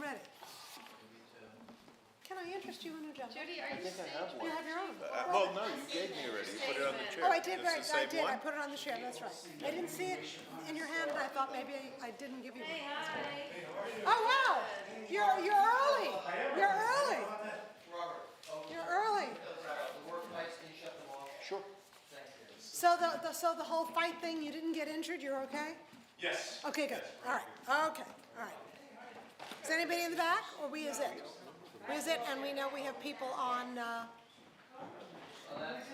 ready. Can I interest you in a job? Judy, are you stage You have your own. Well, no, you gave me already. You put it on the chair. Oh, I did, It's right, the I same did, one? I put it on the chair, that's right. I didn't see it in your hand, and I thought maybe I didn't give you one. Oh, wow, you're early, you're early. You're early. Sure. So the whole fight thing, you didn't get injured, you're okay? Yes. Okay, good, all right, okay, all right. Is anybody in the back, or we is it? We is it, and we know we have people on, That's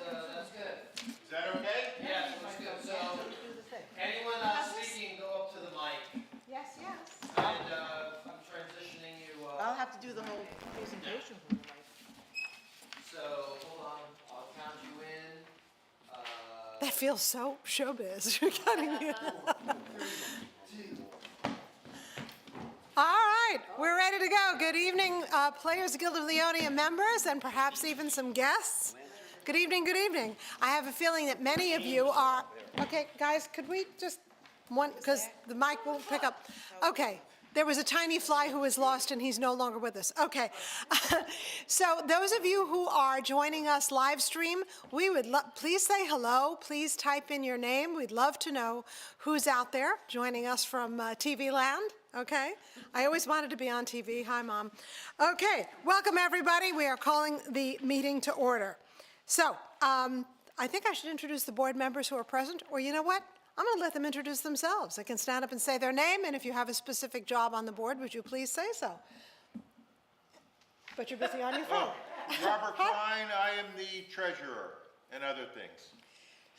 good. Is that okay? Yes, that's good. So, anyone speaking, go up to the mic. yes, yes. And I'm transitioning you. I'll have to do the whole presentation for the mic. So, hold on. I'll count you in. That feels so showbiz, you're cutting it. All right, we're ready to go. Good evening, Players Guild of Leonia members and perhaps even some guests. Good evening, good evening. I have a feeling that many of you are, okay, guys, could we just, one, because the mic won't pick up. Okay, there was a tiny fly who was lost and he's no longer with us. Okay, so those of you who are joining us live stream, we would please say hello, please type in your name. We'd love to know who's out there joining us from TV land. Okay, I always wanted to be on TV. Hi, Mom. Okay, welcome everybody. We are calling the meeting to order. So, I think I should introduce the board members who are present, or you know what? I'm going to let them introduce themselves. They can stand up and say their name, and if you have a specific job on the board, would you please say so? But you're busy on your phone. Robert Klein, I am the treasurer, and other things.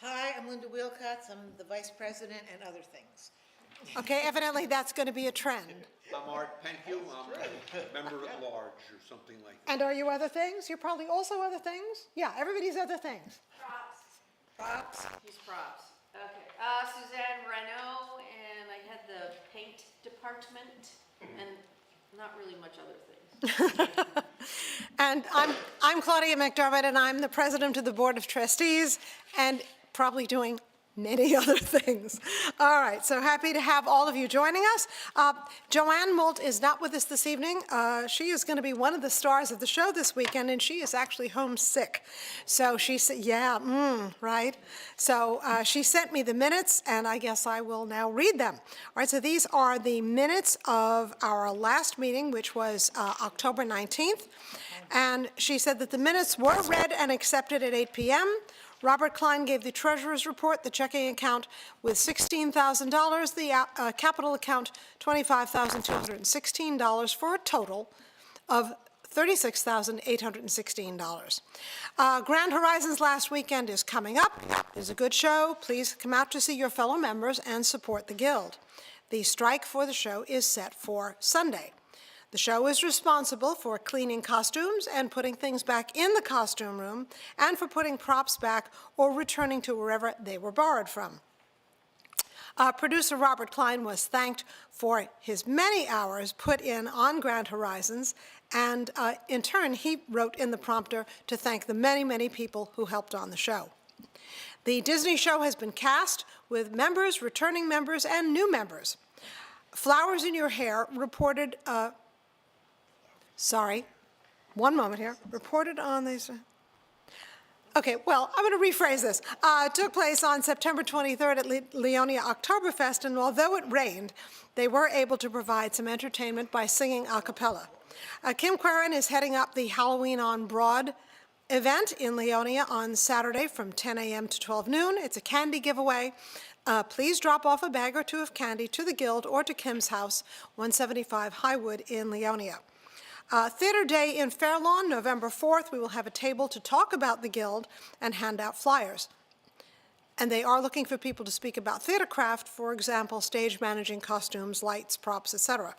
Hi, I'm Linda Wilcox. I'm the vice president and other things. Okay, evidently that's going to be a trend. I'm Art Penhew, I'm a member at large or something like that. And are you other things? You're probably also other things? Yeah, everybody's other things. Props. He's props. Okay. Suzanne Renault, and I had the paint department, and not really much other things. And I'm Claudia McDermott, and I'm the president of the Board of Trustees, and probably doing many other things. All right, so happy to have all of you joining us. Joanne Molt is not with us this evening. She is going to be one of the stars of the show this weekend, and she is actually homesick. So she said, yeah, right? So she sent me the minutes, and I guess I will now read them. All right, so these are the minutes of our last meeting, which was October 19th. And she said that the minutes were read and accepted at 8 p.m. Robert Klein gave the treasurer's report, the checking account with $16,000, the capital account $25,216 for a total of $36,816. Grand Horizons last weekend is coming up. It's a good show. Please come out to see your fellow members and support the Guild. The strike for the show is set for Sunday. The show is responsible for cleaning costumes and putting things back in the costume room and for putting props back or returning to wherever they were borrowed from. Producer Robert Klein was thanked for his many hours put in on Grand Horizons, and in turn, he wrote in the prompter to thank the many, many people who helped on the show. The Disney show has been cast with members, returning members, and new members. Flowers in Your Hair reported... Sorry, one moment here. Reported on these. Okay, well, I'm going to rephrase this. Took place on September 23rd at Leonia Oktoberfest, and although it rained, they were able to provide some entertainment by singing a cappella. Kim Quarren is heading up the Halloween on Broad event in Leonia on Saturday from 10 a.m. to 12 noon. It's a candy giveaway. Please drop off a bag or two of candy to the Guild or to Kim's house, 175 Highwood in Leonia. Theater Day in Fairlawn, November 4th, we will have a table to talk about the Guild and hand out flyers. And they are looking for people to speak about theater craft, for example, stage managing, costumes, lights, props, etc.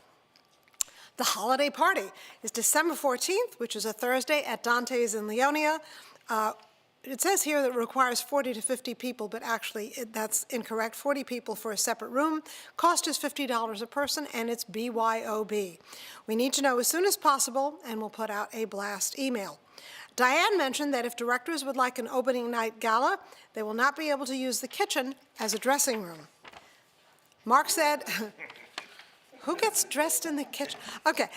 The holiday party is December 14th, which is a Thursday at Dante's in Leonia. It says here that it requires 40 to 50 people, but actually that's incorrect. 40 people for a separate room. Cost is $50 a person, and it's BYOB. We need to know as soon as possible, and we'll put out a blast email. Diane mentioned that if directors would like an opening night gala, they will not be able to use the kitchen as a dressing room. Mark said, Who gets dressed in the kitchen? Okay,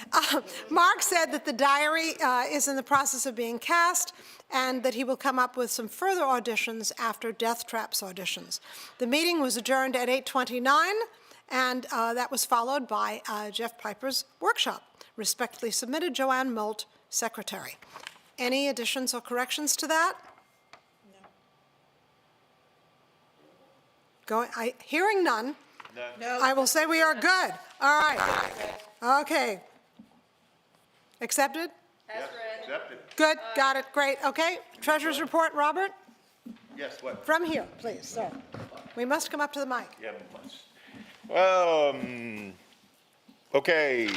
Mark said that the diary is in the process of being cast and that he will come up with some further auditions after Death Trap's auditions. The meeting was adjourned at 8:29, and that was followed by Jeff Piper's workshop. Respectfully submitted, Joanne Molt, Secretary. Any additions or corrections to that? Hearing none, No. I will say we are good. All right. Okay. Accepted? As Yes, read. accepted. Good, got it, great, okay. Treasurer's report, Robert? Yes, what? From here, please, sir. We must come up to the mic. Yeah, we must. Okay.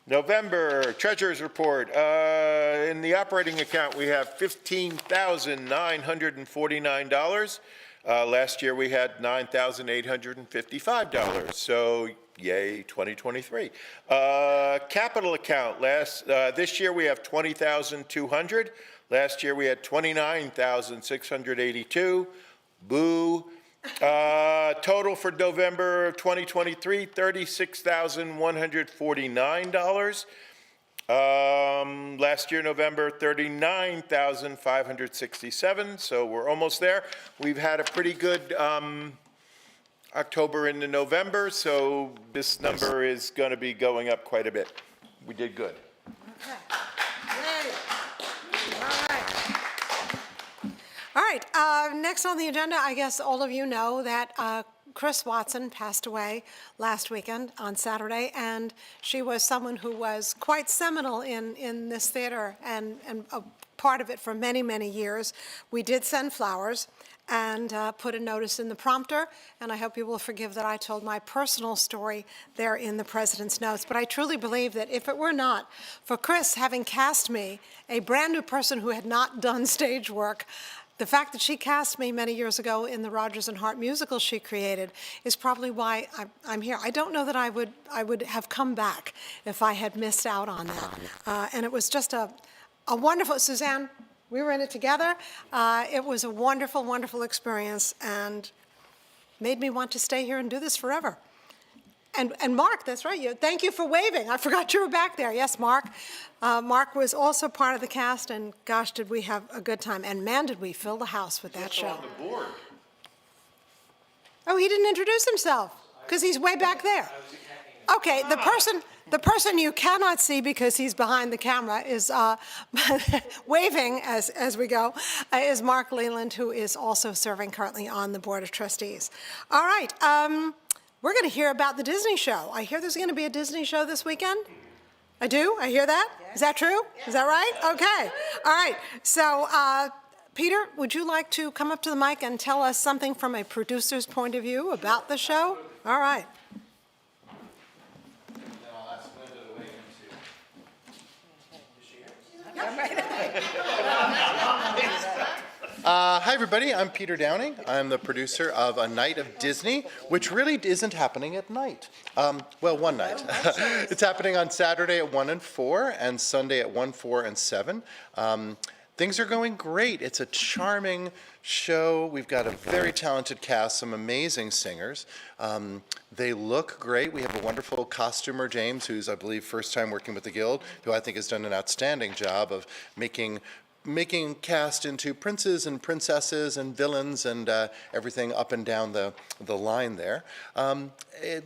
November treasurer's report. In the operating account, we have $15,949. Last year, we had $9,855. So, yay, 2023. Capital account. This year, we have $20,200. Last year, we had $29,682. Boo. Total for November of 2023, $36,149. Last year, November, $39,567, so we're almost there. We've had a pretty good October into November, so this number is going to be going up quite a bit. We did good. Okay. Yay. All right, next on the agenda, I guess all of you know that Chris Watson passed away last weekend on Saturday, and she was someone who was quite seminal in this theater and a part of it for many, many years. We did send flowers and put a notice in the prompter, and I hope you will forgive that I told my personal story there in the president's notes. But I truly believe that if it were not for Chris having cast me, a brand-new person who had not done stage work, the fact that she cast me many years ago in the Rodgers and Hart musical she created is probably why I'm here. I don't know that I would have come back if I had missed out on that. And it was just a wonderful, Suzanne, we were in it together. It was a wonderful, wonderful experience and made me want to stay here and do this forever. And Mark, that's right. Thank you for waving. I forgot you were back there. Yes, Mark. Mark was also part of the cast, and gosh, did we have a good time. And man, did we fill the house with that show. On the board. Oh, he didn't introduce himself because he's way back there. Okay, the person you cannot see because he's behind the camera is waving as we go, is Mark Leland, who is also serving currently on the Board of Trustees. All right. We're going to hear about the Disney show. I hear there's going to be a Disney show this weekend. I do? I hear that? Yes. Is that true? Yes. Is that right? Okay. All right. So, Peter, would you like to come up to the mic and tell us something from a producer's point of view about the show? All right. I'll ask Linda to weigh in too. Hi, everybody. I'm Peter Downing. I'm the producer of A Night of Disney, which really isn't happening at night. Well, one night. It's happening on Saturday at 1 and 4 and Sunday at 1, 4, and 7. Things are going great. It's a charming show. We've got a very talented cast, some amazing singers. They look great. We have a wonderful costumer, James, who's, I believe, first time working with the Guild, who I think has done an outstanding job of making cast into princes and princesses and villains and everything up and down the line there.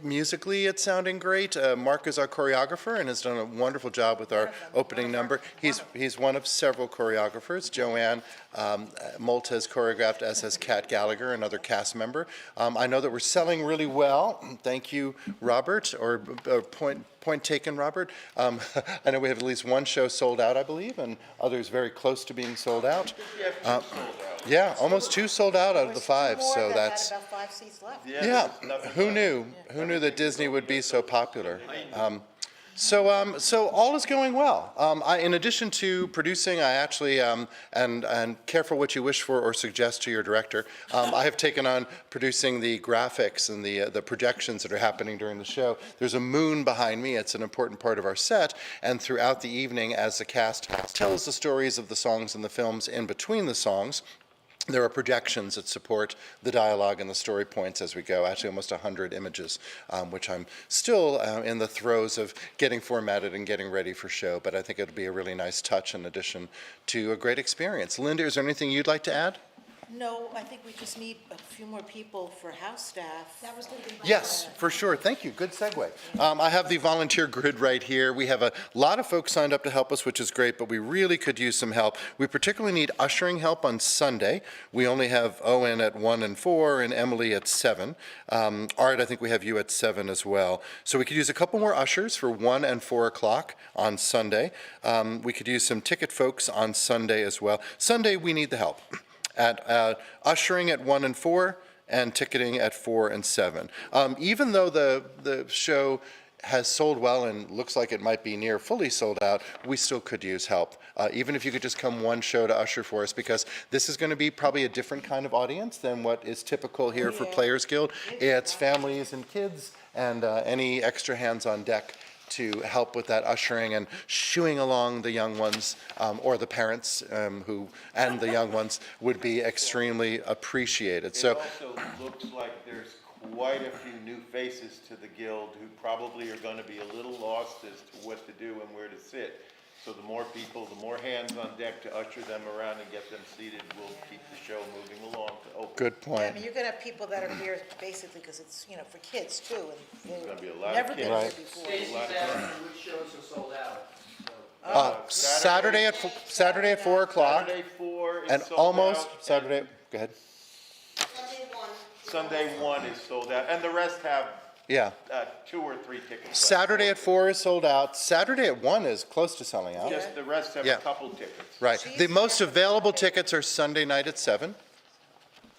Musically, it's sounding great. Mark is our choreographer and has done a wonderful job with our opening number. He's one of several choreographers. Joanne Molt has choreographed, as has Kat Gallagher, another cast member. I know that we're selling really well. Thank you, Robert, or point taken, Robert. I know we have at least one show sold out, I believe, and others very close to being sold out. Yeah, almost 2 sold out of the 5, so that's... Had about 5 seats left. Yeah, who knew? Who knew that Disney would be so popular? So all is going well. In addition to producing, I actually, and careful what you wish for or suggest to your director, I have taken on producing the graphics and the projections that are happening during the show. There's a moon behind me. It's an important part of our set. And throughout the evening, as the cast tells the stories of the songs and the films in between the songs, there are projections that support the dialogue and the story points as we go, actually almost 100 images, which I'm still in the throes of getting formatted and getting ready for show, but I think it'll be a really nice touch in addition to a great experience. Linda, is there anything you'd like to add? No, I think we just need a few more people for house staff. That was gonna be my Yes, comment. for sure. Thank you. Good segue. I have the volunteer grid right here. We have a lot of folks signed up to help us, which is great, but we really could use some help. We particularly need ushering help on Sunday. We only have Owen at 1 and 4 and Emily at 7. Art, I think we have you at 7 as well. So we could use a couple more ushers for 1 and 4 o'clock on Sunday. We could use some ticket folks on Sunday as well. Sunday, we need the help. At ushering at 1 and 4 and ticketing at 4 and 7. Even though the show has sold well and looks like it might be near fully sold out, we still could use help. Even if you could just come one show to usher for us, because this is going to be probably a different kind of audience than what is typical here for Players Guild. It's families and kids and any extra hands on deck to help with that ushering and shooing along the young ones, or the parents and the young ones would be extremely appreciated. So It also looks like there's quite a few new faces to the Guild who probably are going to be a little lost as to what to do and where to sit. So the more people, the more hands on deck to usher them around and get them seated will keep the show moving along to open. good I point. mean, you're gonna have people that are here basically because it's, you know, for kids too, and gonna be a they've lot of never been here kids. before. Stacy's asking which shows are sold out. Saturday at 4 o'clock Saturday 4 is and sold almost out, Saturday. Go ahead. Sunday 1 is sold out, and the rest have Yeah. 2 or 3 tickets left. Saturday at 4 is sold out. Saturday at 1 is close to selling out. Just the rest have Yeah. a couple tickets. Right. The most available tickets are Sunday night at 7.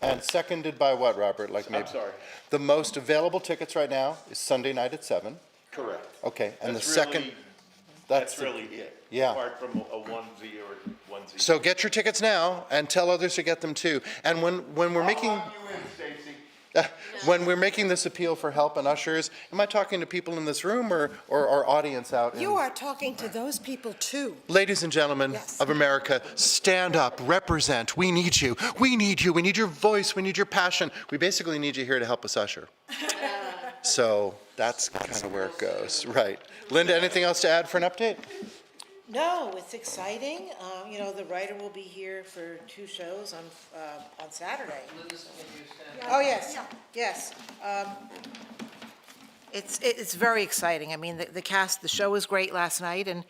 And seconded by what, Robert? Like maybe. I'm sorry. The most available tickets right now is Sunday night at 7. Correct. Okay. And the That's second. really- That's That's really it. Yeah. Apart from a onesie or onesie. So get your tickets now and tell others to get them too. And when we're making. I'll lock you in, Stacy. When we're making this appeal for help and ushers, am I talking to people in this room or our audience out? You are talking to those people too. Ladies and gentlemen Yes. of America, stand up, represent. We need you. We need you. We need your voice. We need your passion. We basically need you here to help us usher. So that's kind of where it goes. Right. Linda, anything else to add for an update? No, it's exciting. You know, the writer will be here for 2 shows on Saturday. Linda's gonna give you a stand. Oh, yes, yes. It's very exciting. I mean, the cast, the show was great last night, and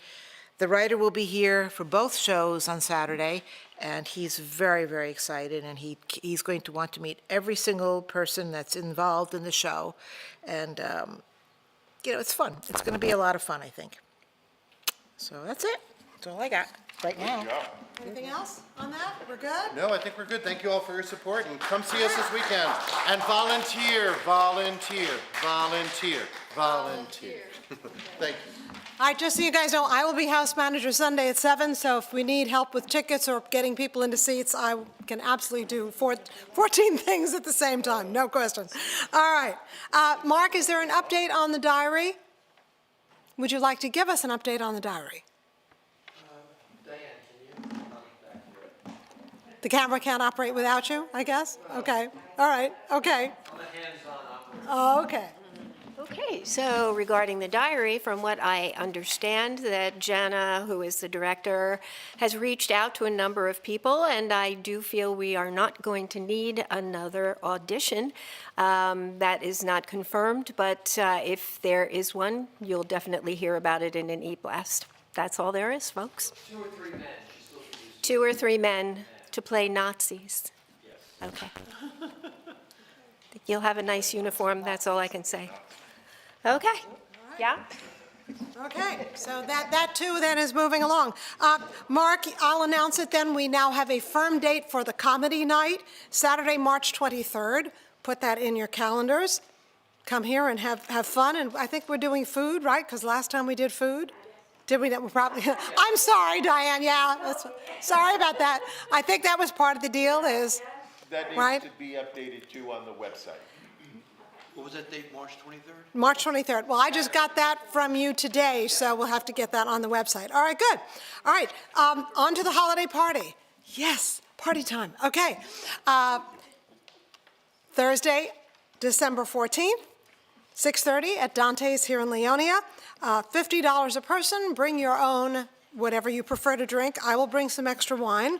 the writer will be here for both shows on Saturday, and he's very, very excited, and he's going to want to meet every single person that's involved in the show. And, you know, it's fun. It's going to be a lot of fun, I think. So that's it. That's all I got right now. Good job. Anything else on that? We're good? No, I think we're good. Thank you all for your support, and come see us this weekend. And volunteer, volunteer, volunteer, volunteer. Thank you. All right, just so you guys know, I will be house manager Sunday at 7, so if we need help with tickets or getting people into seats, I can absolutely do 14 things at the same time, no question. All right. Mark, is there an update on the diary? Would you like to give us an update on the diary? Diane, can you come back here? The camera can't operate without you, I guess? Okay, all right, okay. I'm a hands-on operator. Oh, okay. Okay, so regarding the diary, from what I understand, that Jana, who is the director, has reached out to a number of people, and I do feel we are not going to need another audition. That is not confirmed, but if there is one, you'll definitely hear about it in an e-blast. That's all there is, folks. 2 or 3 men, she's still producing. 2 or 3 men to play Nazis. Yes. Okay. You'll have a nice uniform, that's all I can say. Okay, yeah? Okay, so that too then is moving along. Mark, I'll announce it then. We now have a firm date for the comedy night, Saturday, March 23rd. Put that in your calendars. Come here and have fun, and I think we're doing food, right? Because last time we did food? Did we? Probably. I'm sorry, Diane, yeah. Sorry about that. I think that was part of the deal is, That Right. needs to be updated too on the website. What was that date, March 23rd? March 23rd. Well, I just got that from you today, so we'll have to get that on the website. All right, good. All right, on to the holiday party. Yes, Party time. Okay. Thursday, December 14th, 6:30 at Dante's here in Leonia. $50 a person. Bring your own, whatever you prefer to drink. I will bring some extra wine.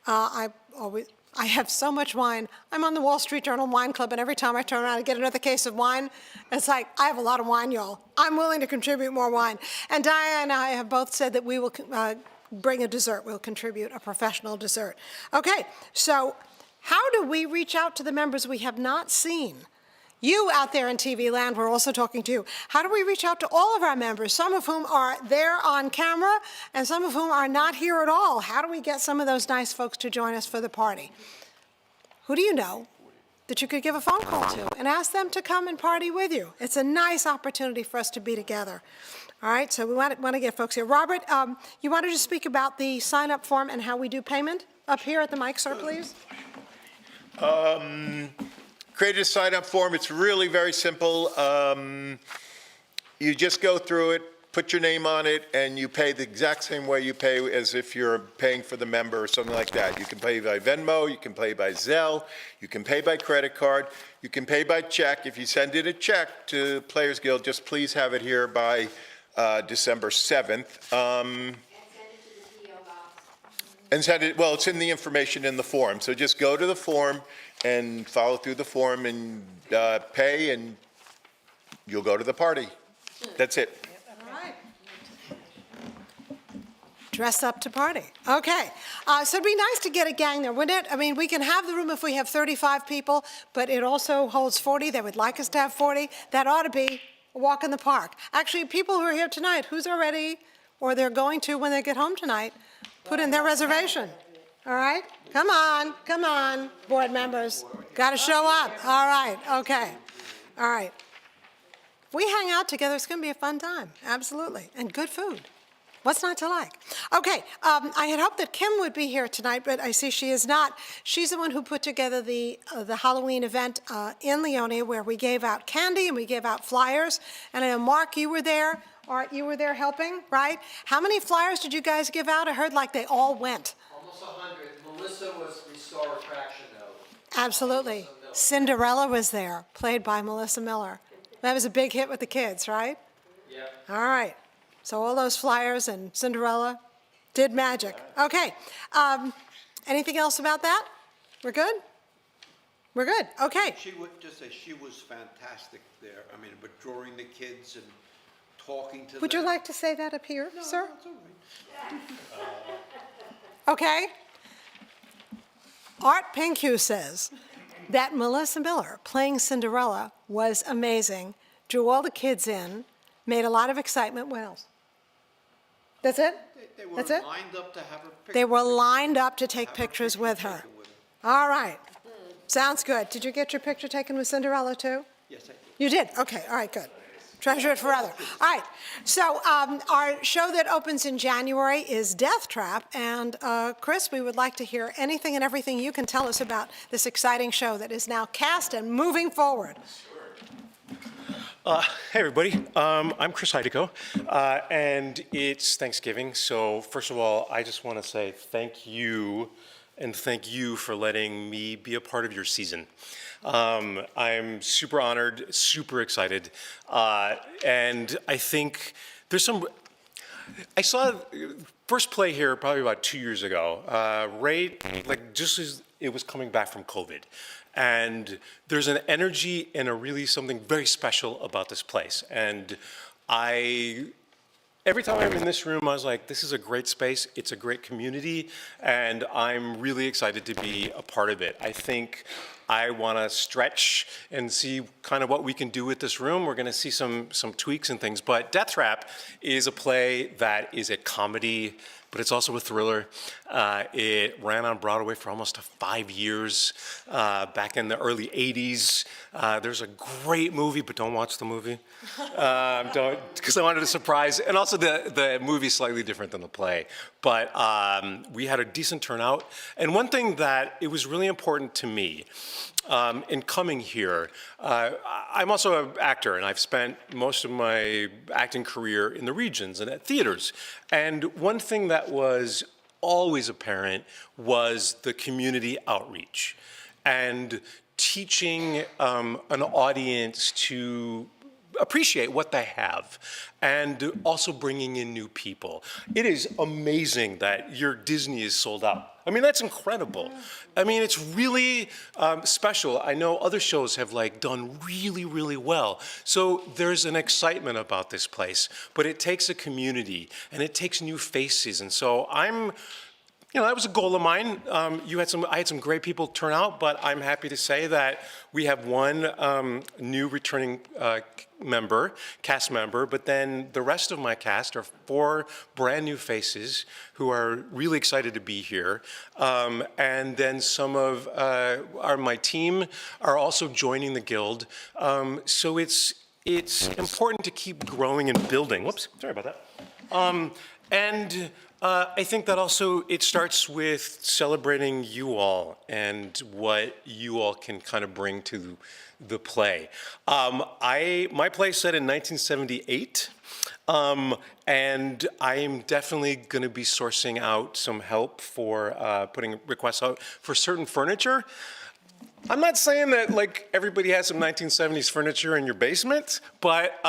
I have so much wine. I'm on the Wall Street Journal Wine Club, and every time I turn around and get another case of wine, it's like, I have a lot of wine, y'all. I'm willing to contribute more wine. And Diane and I have both said that we will bring a dessert. We'll contribute a professional dessert. Okay, so how do we reach out to the members we have not seen? You out there in TV land, we're also talking to you. How do we reach out to all of our members, some of whom are there on camera and some of whom are not here at all? How do we get some of those nice folks to join us for the party? Who do you know that you could give a phone call to and ask them to come and party with you? It's a nice opportunity for us to be together. All right, so we want to get folks here. Robert, you wanted to speak about the sign-up form and how we do payment up here at the mic, sir, please? Created a sign-up form. It's really very simple. You just go through it, put your name on it, and you pay the exact same way you pay as if you're paying for the member or something like that. You can pay by Venmo, you can pay by Zelle, you can pay by credit card, you can pay by check. If you send it a check to Players Guild, just please have it here by December 7th. And send it, well, it's in the information in the form. So just go to the form and follow through the form and pay, and you'll go to the party. That's it. All right. Dress up to party. Okay. So it'd be nice to get a gang there, wouldn't it? I mean, we can have the room if we have 35 people, but it also holds 40. They would like us to have 40. That ought to be a walk in the park. Actually, people who are here tonight, who's already, or they're going to when they get home tonight, put in their reservation. All right? Come on, board members. Got to show up. All right, okay. All right. If we hang out together, it's going to be a fun time. Absolutely. And good food. What's not to like? Okay, I had hoped that Kim would be here tonight, but I see she is not. She's the one who put together the Halloween event in Leonia where we gave out candy and we gave out flyers. And I know, Mark, you were there. Art, you were there helping, right? How many flyers did you guys give out? I heard like they all went. Almost 100. Melissa was Restore Attraction though. Absolutely. Cinderella was there, played by Melissa Miller. That was a big hit with the kids, right? Yep. All right. So all those flyers and Cinderella did magic. Okay. Anything else about that? We're good? We're good. Okay. She would just say she was fantastic there. I mean, but drawing the kids and talking to them. Would you like to say that up here, sir? That's all right. Okay. Art Pinkhue says that Melissa Miller playing Cinderella was amazing, drew all the kids in, made a lot of excitement. What else? That's it? They were That's it? lined up to have her picture. They were lined up to take pictures with her. All right. Sounds good. Did you get your picture taken with Cinderella too? Yes, I did. You did? Okay, all right, good. Treasure it forever. All right, so our show that opens in January is Death Trap, and Chris, we would like to hear anything and everything you can tell us about this exciting show that is now cast and moving forward. Hey everybody, I'm Chris Heideco, and it's Thanksgiving, so first of all, I just want to say thank you for letting me be a part of your season. I'm super honored, super excited, and I think there's some, I saw first play here probably about 2 years ago, right, like just as it was coming back from COVID. And there's an energy and a really something very special about this place. And every time I'm in this room, I was like, this is a great space, it's a great community, and I'm really excited to be a part of it. I think I want to stretch and see kind of what we can do with this room. We're going to see some tweaks and things, but Death Trap is a play that is a comedy, but it's also a thriller. It ran on Broadway for almost 5 years back in the early 80s. There's a great movie, but don't watch the movie. Because I wanted to surprise. And also the movie's slightly different than the play. But we had a decent turnout. And one thing that it was really important to me in coming here, I'm also an actor, and I've spent most of my acting career in the regions and at theaters. And one thing that was always apparent was the community outreach and teaching an audience to appreciate what they have and also bringing in new people. It is amazing that your Disney is sold out. I mean, that's incredible. I mean, it's really special. I know other shows have done really, really well. So there's an excitement about this place, but it takes a community and it takes new faces. And so that was a goal of mine. I had some great people turn out, but I'm happy to say that we have one new returning cast member, but then the rest of my cast are 4 brand new faces who are really excited to be here. And then some of my team are also joining the Guild. So it's important to keep growing and building. Whoops, sorry about that. I think that also it starts with celebrating you all and what you all can kind of bring to the play. My play is set in 1978, and I am definitely going to be sourcing out some help for putting requests out for certain furniture. I'm not saying that everybody has some 1970s furniture in your basement, but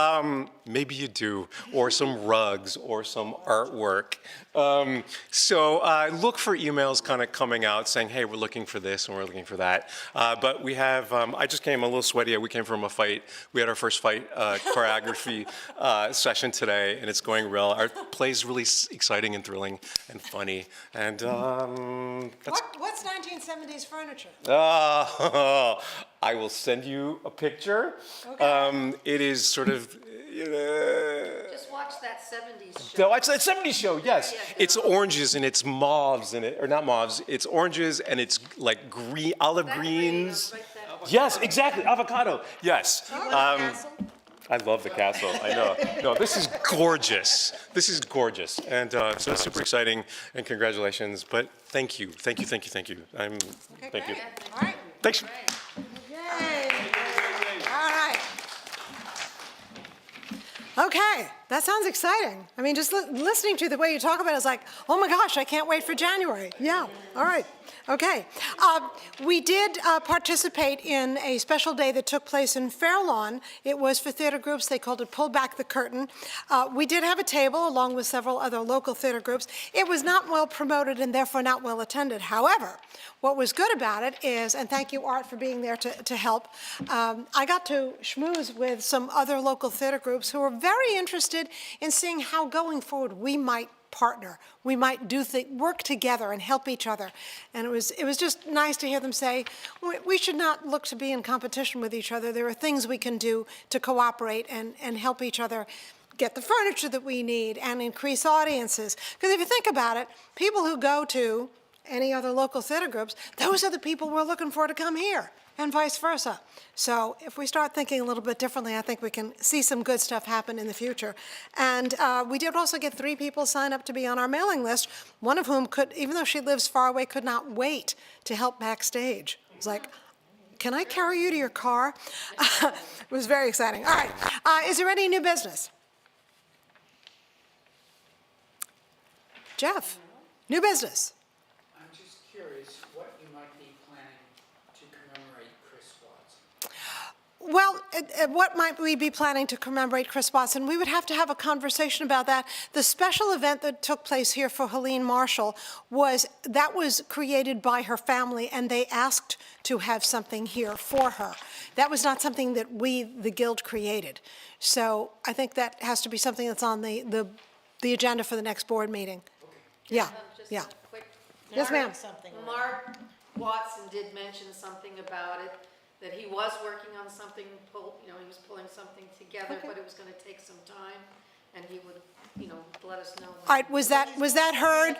maybe you do, or some rugs, or some artwork. So look for emails kind of coming out saying, hey, we're looking for this and we're looking for that. But we have, I just came a little sweaty. We came from a fight. We had our first fight choreography session today, and it's going well. Our play's really exciting and thrilling and funny. And that's... What's 1970s furniture? I will send you a picture. Okay. It is sort of... Just watch that 70s show. Watch that 70s show, yes. It's oranges and it's mauves in it, or not mauves, it's oranges and it's green, olive greens. Yes, exactly, avocado, yes. I love the castle, I know. No, this is gorgeous. This is gorgeous. And so it's super exciting, and congratulations, but thank you. Thank you. Thank you. Thank you. All right. Thanks. Yay. All right. Okay, that sounds exciting. I mean, just listening to the way you talk about it is like, oh my gosh, I can't wait for January. Yeah, all right. Okay. We did participate in a special day that took place in Fairlawn. It was for theater groups. They called it Pull Back the Curtain. We did have a table along with several other local theater groups. It was not well promoted and therefore not well attended. However, what was good about it is, and thank you, Art, for being there to help, I got to schmooze with some other local theater groups who were very interested in seeing how going forward we might partner. We might work together and help each other. And it was just nice to hear them say, we should not look to be in competition with each other. There are things we can do to cooperate and help each other get the furniture that we need and increase audiences. Because if you think about it, people who go to any other local theater groups, those are the people we're looking for to come here, and vice versa. So if we start thinking a little bit differently, I think we can see some good stuff happen in the future. And we did also get 3 people signed up to be on our mailing list, one of whom could, even though she lives far away, could not wait to help backstage. It was like, can I carry you to your car? It was very exciting. All right, is there any new business? Jeff, new business. I'm just curious what you might be planning to commemorate Chris Watson. Well, what might we be planning to commemorate Chris Watson? We would have to have a conversation about that. The special event that took place here for Helene Marshall was created by her family, and they asked to have something here for her. That was not something that we, the Guild, created. So I think that has to be something that's on the agenda for the next board meeting. Yeah, Just yeah. a quick. Yes, ma'am. Mark Watson did mention something about it, that he was working on something, he was pulling something together, but it was gonna take some time, and he would, let us know. All right, was that heard?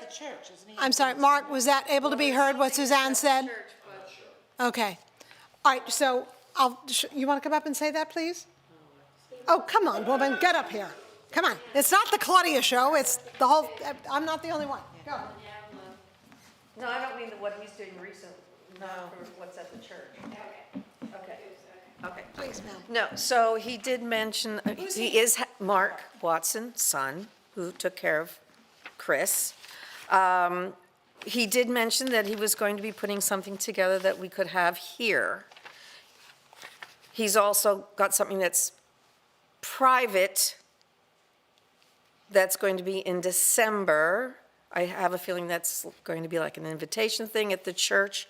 I'm sorry, Mark, was that able to be heard, what Suzanne said? Okay. All right, so you want to come up and say that, please? Oh, come on, woman, get up here. Come on. It's not the Claudia show, it's the whole, I'm not the only one. Go. No, I don't mean what he's doing recent, not for what's at the church. Okay. Please, ma'am. No, so he did mention, he is Mark Watson, son, who took care of Chris. he did mention that he was going to be putting something together that we could have here. He's also got something that's private that's going to be in December. I have a feeling that's going to be like an invitation thing at the church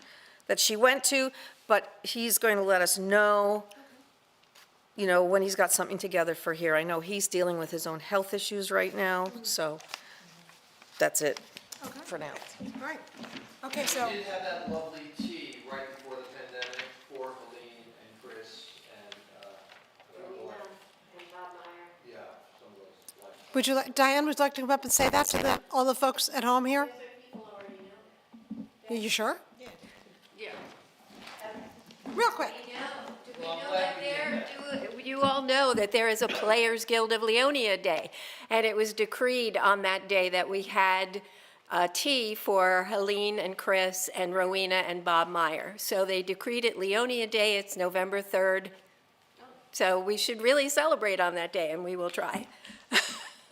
that she went to, but he's going to let us know, you know, when he's got something together for here. I know he's dealing with his own health issues right now, so that's it for now. All right. Okay, so, We did have that lovely tea right before the pandemic for Helene and Chris and, yeah, some of those. Like, would you like, Diane, would you like to come up and say that to all the folks at home here? Are you sure? Yeah. Real quick. You all know that there is a Players Guild of Leonia Day, and it was decreed on that day that we had tea for Helene and Chris and Rowena and Bob Meyer. So they decreed it Leonia Day. It's November 3rd. So we should really celebrate on that day, and we will try.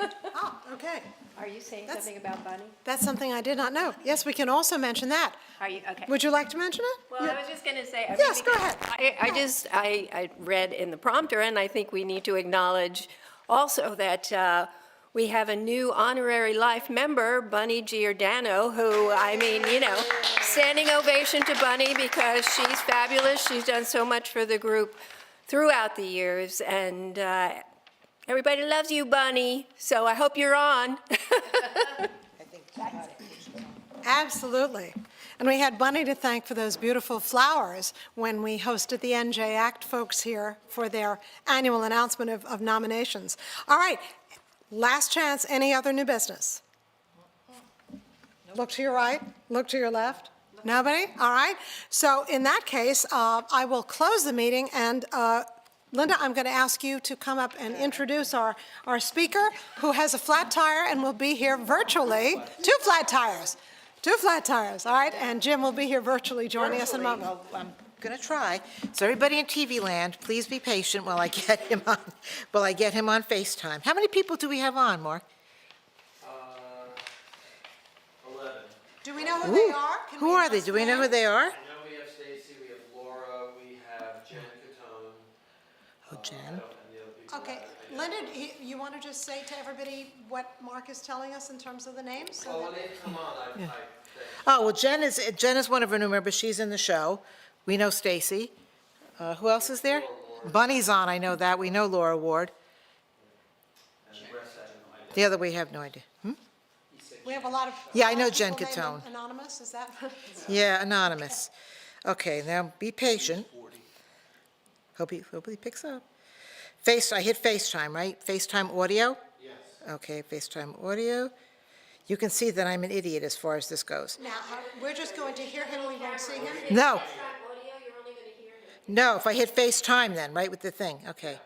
Oh, okay. Are you saying That's- something about Bunny? That's something I did not know. Yes, we can also mention that. Are you, okay. Would you like to mention it? Well, I was just going to say. I mean, Yes, go because ahead. I read in the prompter, and I think we need to acknowledge also that we have a new honorary life member, Bunny Giordano, who, I mean, you know, standing ovation to Bunny because she's fabulous. She's done so much for the group throughout the years, and everybody loves you, Bunny, so I hope you're on. Absolutely. And we had Bunny to thank for those beautiful flowers when we hosted the NJ Act folks here for their annual announcement of nominations. All right, last chance, any other new business? Look to your right, look to your left. Nobody? All right. So in that case, I will close the meeting, and Linda, I'm going to ask you to come up and introduce our speaker, who has a flat tire and will be here virtually. Two flat tires, all right? And Jim will be here virtually joining us in a moment. Well, I'm going to try. So everybody in TV land, please be patient while I get him on, FaceTime. How many people do we have on, Mark? 11. Do we know who they are? Can Who are they? announce Do we know who names? they are? I know we have Stacy, we have Laura, we have Jen Catone. Oh, Jen. And the other people. Okay, Linda, you want to just say to everybody what Mark is telling us in terms of the names? So Well, that- when they come on, I think. Oh, well, Jen is one of our new members. She's in the show. We know Stacy. Who else is there? Bunny's on, I know that. We know Laura Ward. And the rest I have no idea. The other, we have no idea. We have a lot of. Yeah, I know a lot of Jen people named Catone. Anonymous, is that? Yeah, anonymous. Okay, now be patient. Hope he picks up. I hit FaceTime, right? FaceTime audio? Yes. Okay, FaceTime audio. You can see that I'm an idiot as far as this goes. Now, we're just going to hear him, we won't see him? No. No, if I hit FaceTime then, right, with the thing, okay.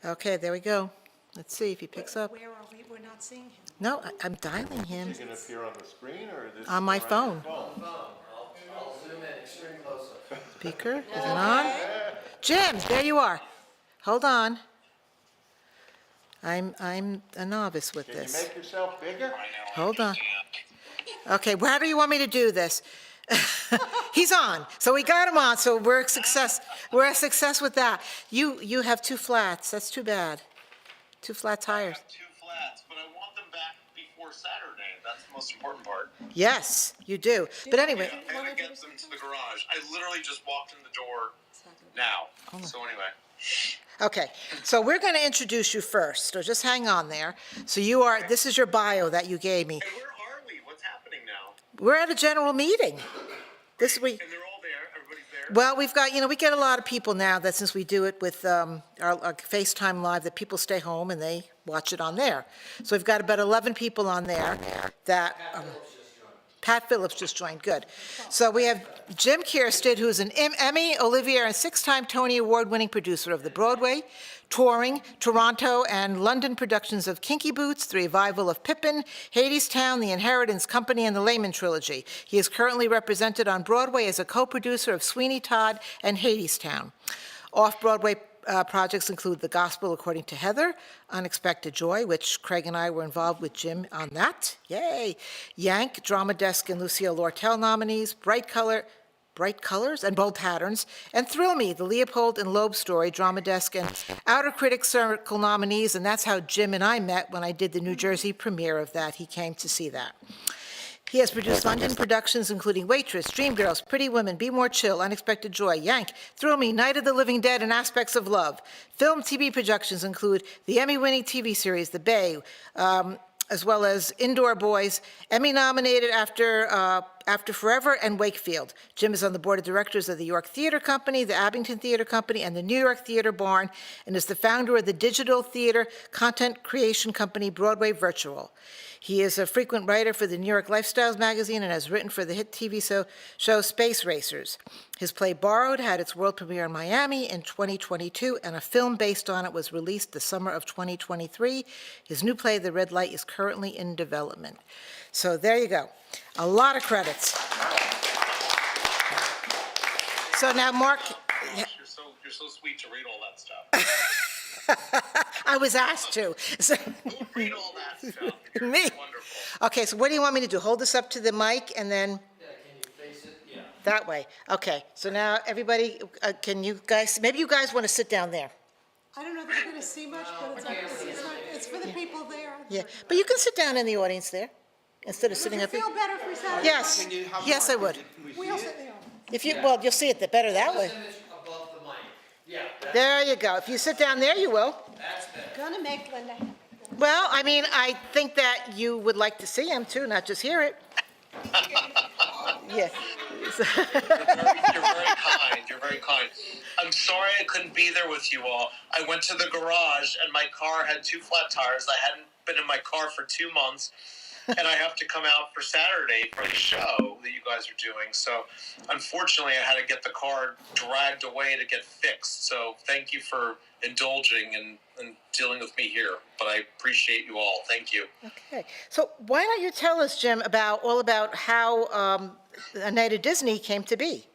Okay, there we go. Let's see if he picks up. Where are we? We're not seeing him. No, I'm dialing him Is it going to appear on the screen, or this? on my or phone. your I'll zoom in extreme close-up. Speaker, is it on? Jim, there you are. Hold on. I'm a novice with Can you this. make yourself bigger? Hold on. Okay, well, how do you want me to do this? He's on, so we got him on, so we're a success with that. You have two flats, that's too bad. Two flat tires. Two flats, but I want them back before Saturday. That's the most important part. Yes, you do. But anyway, I gotta get them to the garage. I literally just walked in the door now. So anyway. okay, so we're going to introduce you first, so just hang on there. So this is your bio that you gave me. And where are we? What's happening now? We're at a general meeting. This week. And they're all there. Everybody's there. Well, we've got, we get a lot of people now that since we do it with our FaceTime Live, that people stay home and they watch it on there. So we've got about 11 people on there that, Pat Phillips just joined, good. So we have Jim Kierstead, who's an Emmy, Olivier, and 6-time Tony Award-winning producer of the Broadway, touring, Toronto, and London productions of Kinky Boots, the revival of Pippin, Hadestown, The Inheritance Company, and the Layman Trilogy. He is currently represented on Broadway as a co-producer of Sweeney Todd and Hadestown. Off-Broadway projects include The Gospel According to Heather, Unexpected Joy, which Craig and I were involved with Jim on that. Yay. Yank, Drama Desk and Lucille Lortel nominees, Bright Colors and Bold Patterns, and Thrill Me, the Leopold and Loeb story, Drama Desk and Outer Critics Circle nominees, and that's how Jim and I met when I did the New Jersey premiere of that. He came to see that. He has produced London productions including Waitress, Dreamgirls, Pretty Women, Be More Chill, Unexpected Joy, Yank, Thrill Me, Night of the Living Dead, and Aspects of Love. Film TV productions include the Emmy-winning TV series The Bay, as well as Indoor Boys, Emmy-nominated After Forever, and Wakefield. Jim is on the board of directors of the York Theater Company, the Abington Theater Company, and the New York Theater Barn, and is the founder of the digital theater content creation company Broadway Virtual. He is a frequent writer for the New York Lifestyles magazine and has written for the hit TV show Space Racers. His play Borrowed had its world premiere in Miami in 2022, and a film based on it was released the summer of 2023. His new play, The Red Light, is currently in development. So there you go. A lot of credits. So now, Mark. You're so sweet to read all that stuff. I was asked to. So, Read all that stuff. You're me. wonderful. Okay, so what do you want me to do? Hold this up to the mic and then Yeah, can you face it? Yeah. that way? Okay, so now everybody, can you guys, maybe you guys want to sit down there? I don't know if you're going to see much, but it's for the people there. Yeah, but you can sit down in the audience there instead of sitting Would up you here. feel better if we sat? Yes, yes, I would. We'll sit there. If you, well, you'll see it better that way. Just an inch above the mic. Yeah, There you go. If you sit down there, you will. that's better. Gonna make Linda happy. Well, I mean, I think that you would like to see him too, not just hear it. Yeah. You're very kind. You're very kind. I'm sorry I couldn't be there with you all. I went to the garage and my car had 2 flat tires. I hadn't been in my car for 2 months. And I have to come out for Saturday for the show that you guys are doing. So unfortunately, I had to get the car dragged away to get fixed. So thank you for indulging and dealing with me here. But I appreciate you all. Thank you. Okay, so why don't you tell us, Jim, all about how A Night at Disney came to be?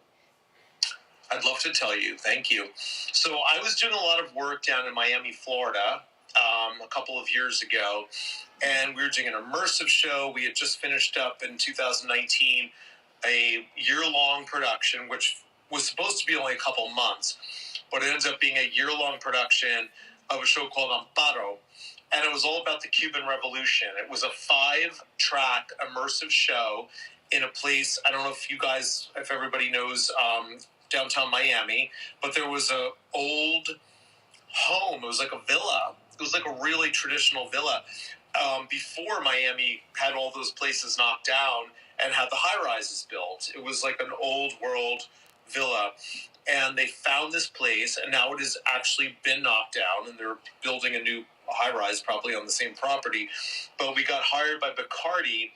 I'd love to tell you. Thank you. So I was doing a lot of work down in Miami, Florida, a couple of years ago, and we were doing an immersive show. We had just finished up in 2019 a year-long production, which was supposed to be only a couple months, but it ends up being a year-long production of a show called Amparo, and it was all about the Cuban Revolution. It was a 5-track immersive show in a place, I don't know if everybody knows downtown Miami, but there was a old home. It was like a villa. It was like a really traditional villa. Before Miami had all those places knocked down and had the high-rises built. It was like an old world villa. And they found this place, and now it has actually been knocked down, and they're building a new high-rise probably on the same property. But we got hired by Bacardi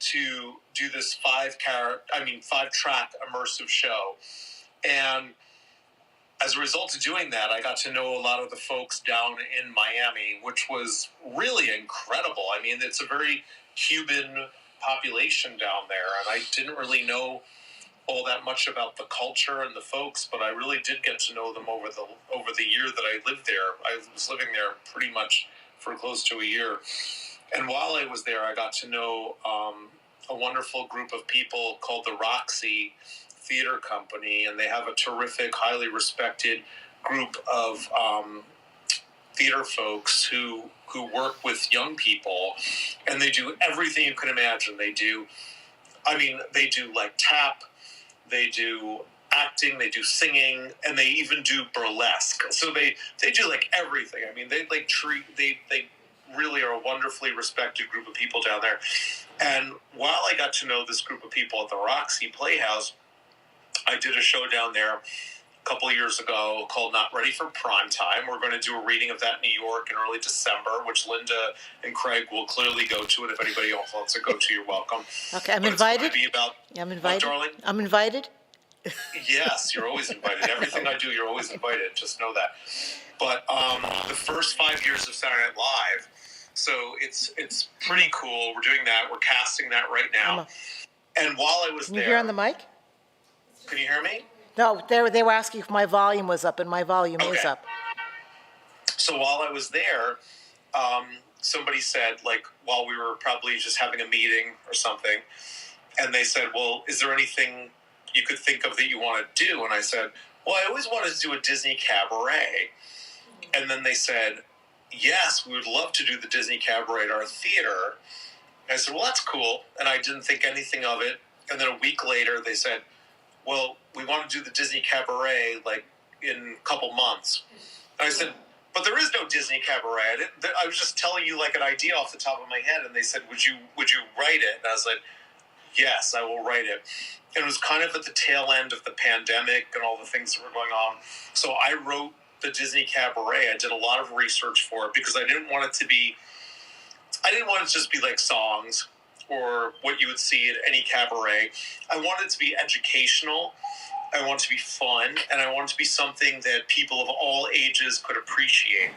to do this 5-track immersive show. And as a result of doing that, I got to know a lot of the folks down in Miami, which was really incredible. I mean, it's a very Cuban population down there, and I didn't really know all that much about the culture and the folks, but I really did get to know them over the year that I lived there. I was living there pretty much for close to a year. And while I was there, I got to know a wonderful group of people called the Roxy Theater Company, and they have a terrific, highly respected group of theater folks who work with young people, and they do everything you can imagine. They do like tap, they do acting, they do singing, and they even do burlesque. So they do like everything. I mean, they really are a wonderfully respected group of people down there. And while I got to know this group of people at the Roxy Playhouse, I did a show down there a couple of years ago called Not Ready for Prime Time. We're going to do a reading of that in New York in early December, which Linda and Craig will clearly go to, and if anybody else wants to go to, you're welcome. Okay, I'm But invited? It's going to be about, I'm invited? What, darling? I'm invited? Yes, you're always invited. Everything I do, you're always invited. Just know that. But the first 5 years of Saturday Night Live, so it's pretty cool. We're doing that. We're casting that right now. And while I was Can you there, hear on the mic? can you hear me? No, they were asking if my volume was up, and my volume is Okay. up. So while I was there, somebody said, like, while we were probably just having a meeting or something, and they said, well, is there anything you could think of that you want to do? And I said, well, I always wanted to do a Disney cabaret. And then they said, yes, we would love to do the Disney cabaret at our theater. And I said, well, that's cool. And I didn't think anything of it. And then a week later, they said, well, we want to do the Disney cabaret like in a couple months. And I said, but there is no Disney cabaret. I was just telling you like an idea off the top of my head. And they said, would you write it? And I was like, yes, I will write it. And it was kind of at the tail end of the pandemic and all the things that were going on. So I wrote the Disney cabaret. I did a lot of research for it because I didn't want it to just be like songs or what you would see at any cabaret. I wanted it to be educational. I wanted it to be fun, and I wanted it to be something that people of all ages could appreciate.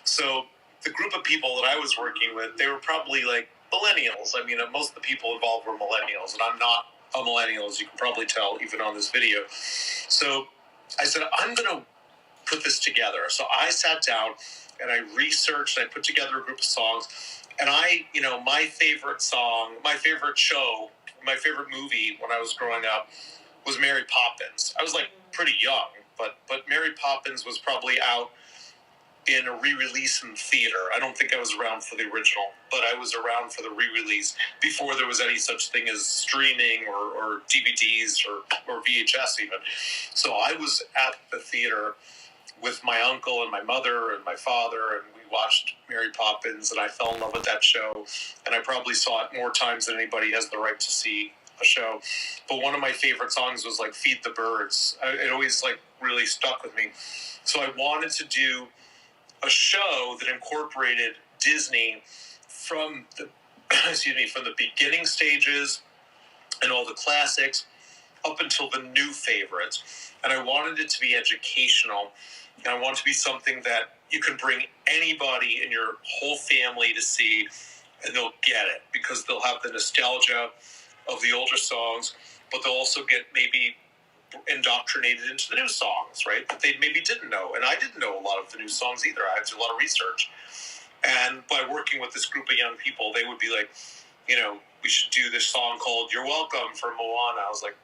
So the group of people that I was working with, they were probably like millennials. I mean, most of the people involved were millennials, and I'm not a millennial, as you can probably tell even on this video. So I said, I'm going to put this together. So I sat down and I researched, and I put together a group of songs. And my favorite song, my favorite show, my favorite movie when I was growing up was Mary Poppins. I was like pretty young, but Mary Poppins was probably out in a re-release in theater. I don't think I was around for the original, but I was around for the re-release before there was any such thing as streaming or DVDs or VHS even. So I was at the theater with my uncle and my mother and my father, and we watched Mary Poppins, and I fell in love with that show, and I probably saw it more times than anybody has the right to see a show. But one of my favorite songs was like Feed the Birds. It always like really stuck with me. So I wanted to do a show that incorporated Disney from the from the beginning stages and all the classics up until the new favorites. And I wanted it to be educational, and I want it to be something that you can bring anybody in your whole family to see, and they'll get it because they'll have the nostalgia of the older songs, but they'll also get maybe indoctrinated into the new songs, right? That they maybe didn't know. And I didn't know a lot of the new songs either. I had to do a lot of research. And by working with this group of young people, they would be like, we should do this song called You're Welcome from Moana. I was like,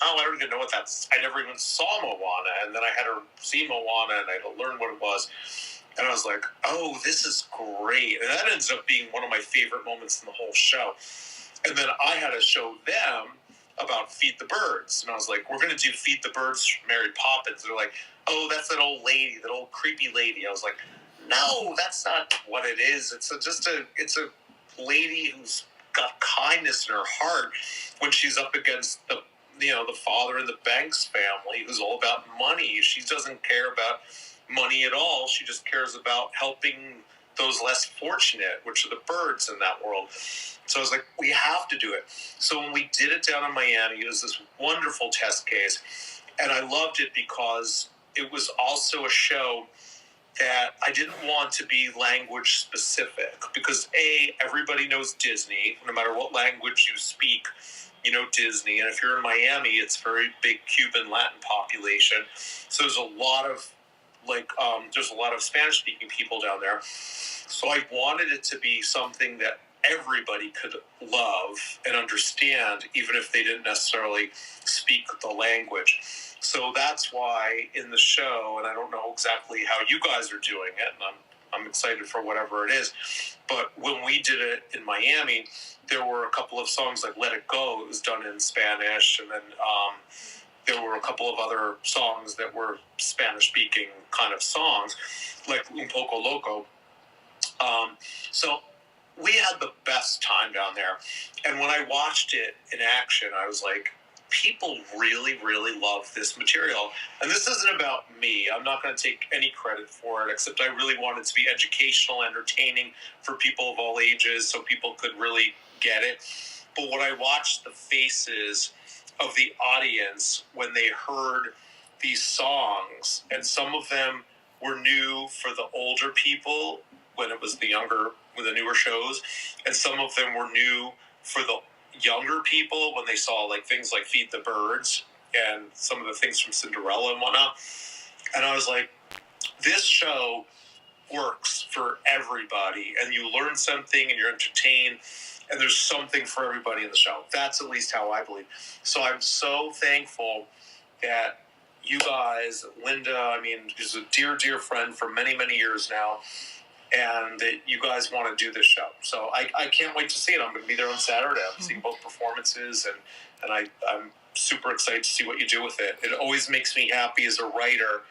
oh, I don't even know what that's. I never even saw Moana. And then I had to see Moana and I had to learn what it was. And I was like, oh, this is great. And that ends up being one of my favorite moments in the whole show. And then I had to show them about Feed the Birds. And I was like, we're going to do Feed the Birds from Mary Poppins. They're like, oh, that's that old lady, that old creepy lady. I was like, no, that's not what it is. It's a lady who's got kindness in her heart when she's up against the father in the Banks family, who's all about money. She doesn't care about money at all. She just cares about helping those less fortunate, which are the birds in that world. So I was like, we have to do it. So when we did it down in Miami, it was this wonderful test case. And I loved it because it was also a show that I didn't want to be language specific because everybody knows Disney, no matter what language you speak, you know Disney. And if you're in Miami, it's a very big Cuban Latin population. So there's a lot of Spanish speaking people down there. So I wanted it to be something that everybody could love and understand, even if they didn't necessarily speak the language. So that's why in the show, and I don't know exactly how you guys are doing it, and I'm excited for whatever it is, but when we did it in Miami, there were a couple of songs like Let It Go. It was done in Spanish, and then there were a couple of other songs that were Spanish-speaking kind of songs, like Un Poco Loco. So we had the best time down there. And when I watched it in action, I was like, people really, really love this material. And this isn't about me. I'm not going to take any credit for it, except I really want it to be educational, entertaining for people of all ages so people could really get it. But when I watched the faces of the audience when they heard these songs, and some of them were new for the older people when it was the newer shows, and some of them were new for the younger people when they saw like things like Feed the Birds and some of the things from Cinderella and whatnot. And I was like, this show works for everybody, and you learn something and you're entertained, and there's something for everybody in the show. That's at least how I believe. So I'm so thankful that you guys, Linda, I mean, is a dear, dear friend for many, many years now, and that you guys want to do this show. So I can't wait to see it. I'm going to be there on Saturday. I'm seeing both performances, and I'm super excited to see what you do with it. It always makes me happy as a writer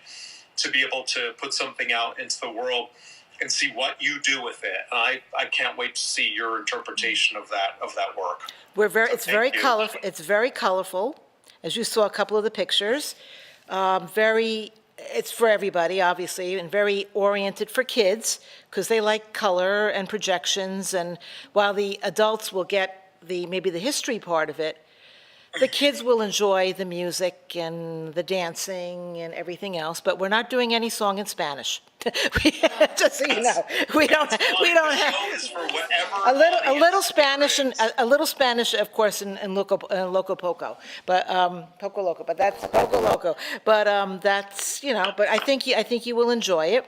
to be able to put something out into the world and see what you do with it. And I can't wait to see your interpretation of that work. It's very colorful. It's very colorful, as you saw a couple of the pictures. It's for everybody, obviously, and very oriented for kids because they like color and projections. And while the adults will get maybe the history part of it, the kids will enjoy the music and the dancing and everything else, but we're not doing any song in Spanish. Just so you know, we don't have a little Spanish and a little Spanish, of course, in Loco Poco, but Poco Loco, but that's Poco Loco. But that's but I think you will enjoy it.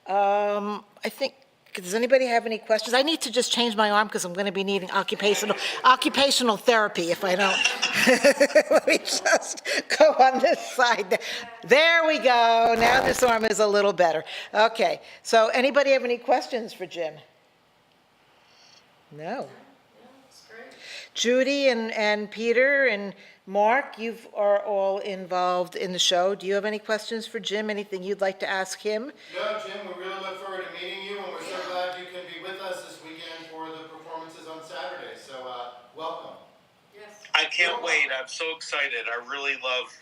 I think. Does anybody have any questions? I need to just change my arm because I'm going to be needing occupational therapy if I don't. Let me just go on this side. There we go. Now this arm is a little better. Okay. So anybody have any questions for Jim? No. Judy and Peter and Mark, you are all involved in the show. Do you have any questions for Jim? Anything you'd like to ask him? No, Jim, we really look forward to meeting you, and we're so glad you can be with us this weekend for the performances on Saturday. So, welcome. Yes. I can't wait. I'm so excited. I really love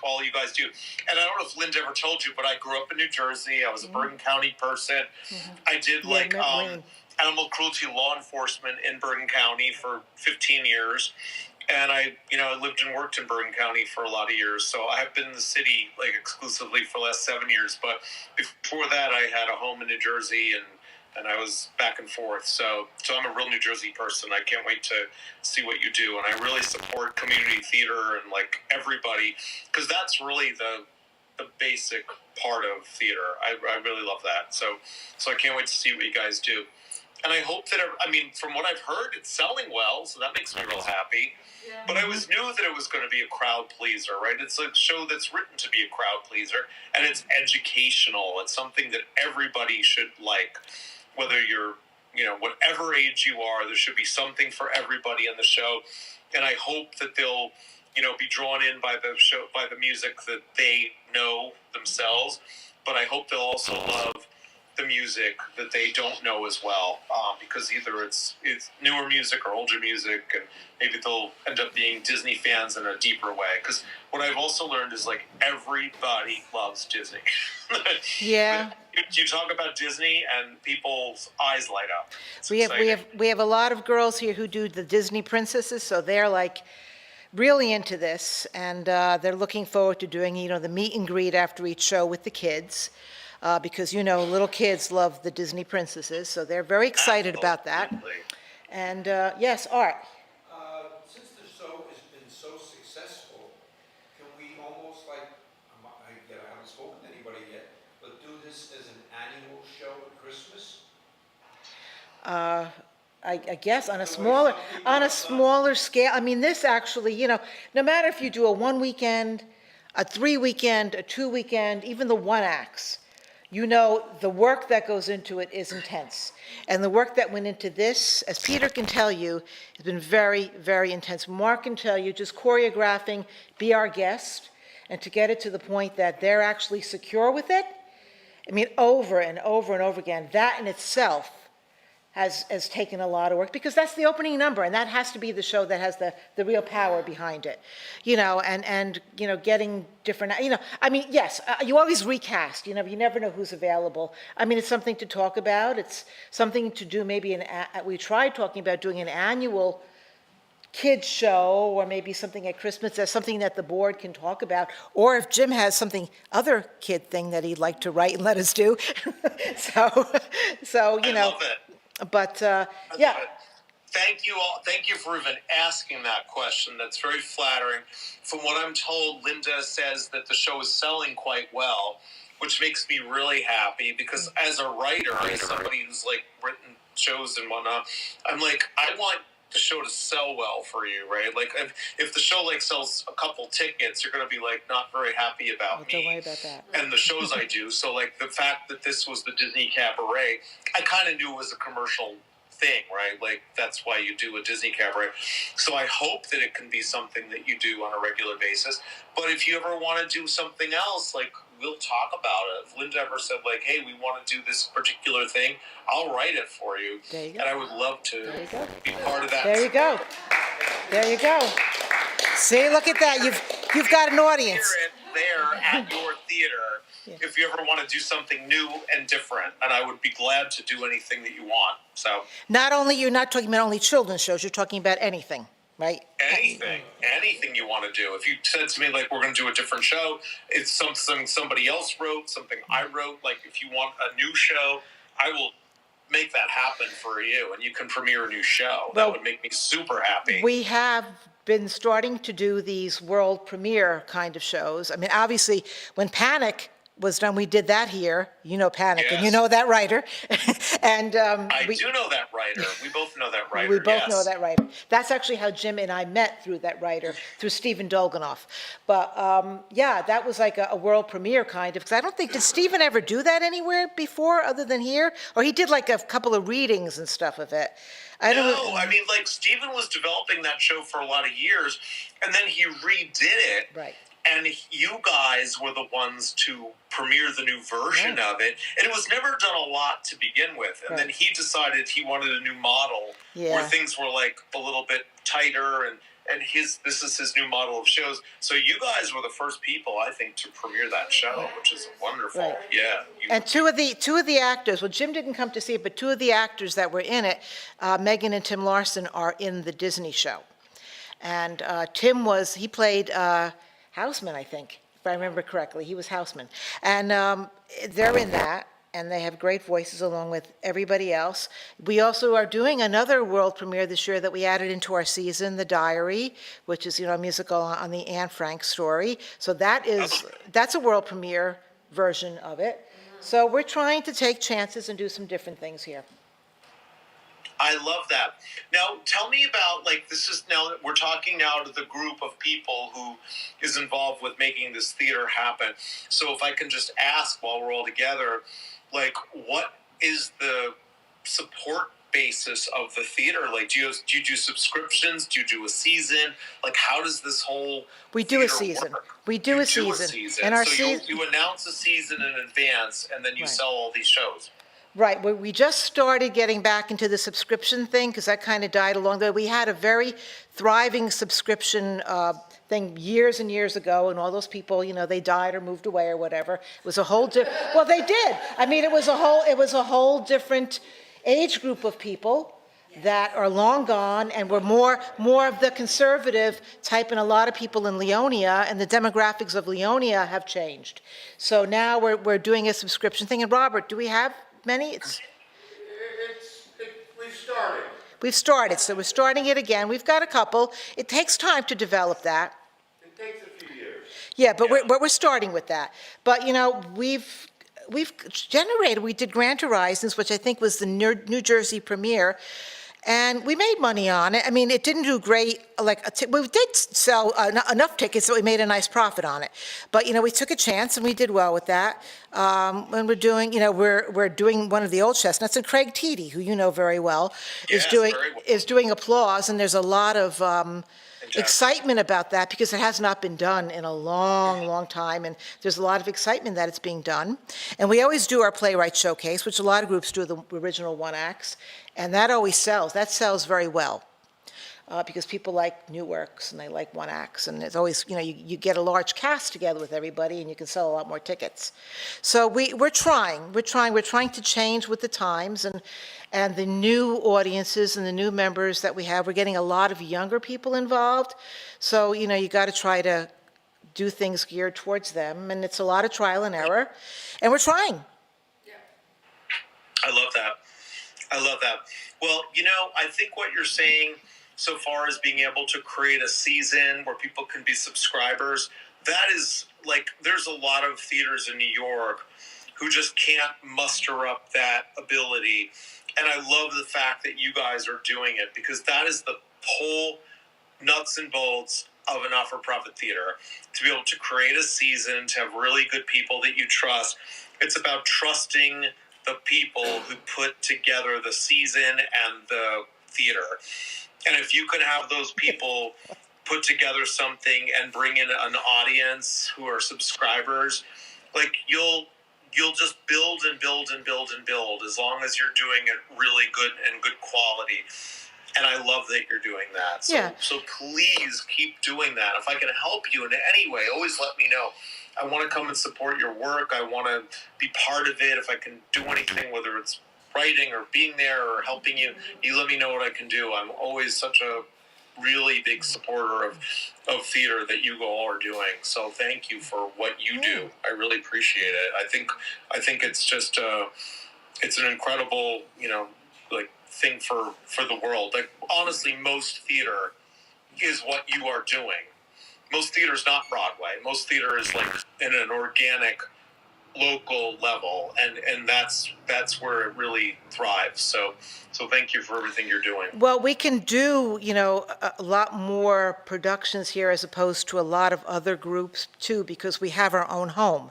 all you guys do. And I don't know if Linda ever told you, but I grew up in New Jersey. I was a Bergen County person. I did animal cruelty law enforcement in Bergen County for 15 years. And I lived and worked in Bergen County for a lot of years. So I have been in the city exclusively for the last 7 years. But before that, I had a home in New Jersey, and I was back and forth. So I'm a real New Jersey person. I can't wait to see what you do. And I really support community theater and everybody, because that's really the basic part of theater. I really love that. So I can't wait to see what you guys do. And I hope that, from what I've heard, it's selling well, so that makes me real happy. Yeah. But I always knew that it was going to be a crowd pleaser, right? It's a show that's written to be a crowd pleaser, and it's educational. It's something that everybody should like, whether you're, whatever age you are, there should be something for everybody in the show. And I hope that they'll, be drawn in by the show, by the music that they know themselves. But I hope they'll also love the music that they don't know as well, because either it's newer music or older music, and maybe they'll end up being Disney fans in a deeper way. Because what I've also learned is everybody loves Disney. Yeah. You talk about Disney and people's eyes light up. It's We exciting. have a lot of girls here who do the Disney princesses, so they're really into this, and they're looking forward to doing the meet and greet after each show with the kids. Because little kids love the Disney princesses, so they're very excited about that. Absolutely. And yes, Art. Since the show has been so successful, can we almost I haven't spoken to anybody yet, but do this as an annual show at Christmas? I guess on a smaller scale. This actually, no matter if you do a 1 weekend, a 3 weekend, a 2 weekend, even the one acts, the work that goes into it is intense. And the work that went into this, as Peter can tell you, has been very, very intense. Mark can tell you, just choreographing, Be Our Guest, and to get it to the point that they're actually secure with it, over and over and over again, that in itself has taken a lot of work, because that's the opening number, and that has to be the show that has the real power behind it, and getting different, yes, you always recast, you never know who's available. It's something to talk about. It's something to do, maybe we tried talking about doing an annual kids show, or maybe something at Christmas. That's something that the board can talk about, or if Jim has other kid thing that he'd like to write and let us do. so I love it. But I love yeah, it. Thank you all. Thank you for even asking that question. That's very flattering. From what I'm told, Linda says that the show is selling quite well, which makes me really happy because as a writer, as somebody who's like written shows and whatnot, I'm like, I want the show to sell well for you, right? Like if the show like sells a couple tickets, you're going to be like not very happy about me. Don't worry about that. And the shows I do. So like the fact that this was the Disney Cabaret, I kind of knew it was a commercial thing, right? Like that's why you do a Disney Cabaret. So I hope that it can be something that you do on a regular basis. But if you ever want to do something else, like we'll talk about it. If Linda ever said like, hey, we want to do this particular thing, I'll write it for you. There you go. And I would love to There you go. be part of that. There you go. There you go. See, look at that. You've got an audience. Hear it there at your theater if you ever want to do something new and different, and I would be glad to do anything that you want. So Not only, you're not talking about only children's shows, you're talking about anything, right? anything you want to do. If you said to me like we're going to do a different show, it's something somebody else wrote, something I wrote. Like if you want a new show, I will make that happen for you, and you can premiere a new show. That Well, would make me super happy. We have been starting to do these world premiere kind of shows. I mean, obviously, when Panic was done, we did that here. You know Panic, and you Yes. know that writer. And I we do know that writer. We both know that writer. we both yes. know that writer. That's actually how Jim and I met, through that writer, through Stephen Dolganoff. But yeah, that was like a world premiere kind of, because I don't think, did Stephen ever do that anywhere before other than here? Or he did like a couple of readings and stuff of it. I don't No, I mean, like, Steven was developing that show for a lot of years, and then he redid it. Right. And you guys were the ones to premiere the new version of it. And it was never done a lot to begin with. And then Right. he decided he wanted a new model where Yeah. things were, like, a little bit tighter, and this is his new model of shows. So you guys were the first people, I think, to premiere that show, which is wonderful. Right. Yeah. And two of the actors, well, Jim didn't come to see it, but two of the actors that were in it, Megan and Tim Larson, are in the Disney show. And Tim he played Houseman, I think, if I remember correctly. He was Houseman. And they're in that, and they have great voices along with everybody else. We also are doing another world premiere this year that we added into our season, The Diary, which is, a musical on the Anne Frank story. So that's a world premiere version of it. So we're trying to take chances and do some different things here. I love that. Now, tell me about, like, we're talking now to the group of people who is involved with making this theater happen. So if I can just ask while we're all together, like, what is the support basis of the theater? Like, do you do subscriptions? Do you do a season? Like, how does this whole We do a theater season. work? We do You a season. And our so season. you announce a season in advance, and then you Right. sell all these shows. Right, we just started getting back into the subscription thing, because that kind of died along the way. We had a very thriving subscription thing years and years ago, and all those people, they died or moved away or whatever. It was a whole well, they did. I mean, it was a whole different age group of people that are long gone, and were more of the conservative type, and a lot of people in Leonia, and the demographics of Leonia have changed. So now we're doing a subscription thing. And Robert, do we have many? We've started, so we're starting it again. We've got a couple. It takes time to develop that. It takes a few years. Yeah, but we're starting with that. But, we've generated, we did Grand Horizons, which I think was the New Jersey premiere, and we made money on it. I mean, it didn't do great, we did sell enough tickets that we made a nice profit on it. But, we took a chance, and we did well with that. When we're doing, we're doing one of the Old Chestnuts, and Craig Teedy, who you know very well, Yes, very well. is doing Applause, and there's a lot of excitement about that, because it has not been done in a long, long time, and there's a lot of excitement that it's being done. And we always do our playwright showcase, which a lot of groups do, the original one acts, and that always sells. That sells very well, because people like new works, and they like one acts, and it's always, you get a large cast together with everybody, and you can sell a lot more tickets. So we're trying to change with the times, and the new audiences and the new members that we have. We're getting a lot of younger people involved, so, you got to try to do things geared towards them, and it's a lot of trial and error, and we're trying. I love that. I love that. Well, I think what you're saying so far as being able to create a season where people can be subscribers, that is like, there's a lot of theaters in New York who just can't muster up that ability. And I love the fact that you guys are doing it, because that is the whole nuts and bolts of a not-for-profit theater. To be able to create a season, to have really good people that you trust. It's about trusting the people who put together the season and the theater. And if you can have those people put together something and bring in an audience who are subscribers, like you'll just build and build and build and build, as long as you're doing it really good and good quality. And I love that you're doing that. So, Yeah. so please keep doing that. If I can help you in any way, always let me know. I want to come and support your work. I want to be part of it. If I can do anything, whether it's writing or being there or helping you, you let me know what I can do. I'm always such a really big supporter of theater that you all are doing. So thank you for what you do. I really appreciate it. I think it's just it's an incredible, like thing for the world. Like honestly, most theater is what you are doing. Most theater is not Broadway. Most theater is like in an organic local level, and that's where it really thrives. So thank you for everything you're doing. Well, we can do, a lot more productions here as opposed to a lot of other groups too, because we have our own home.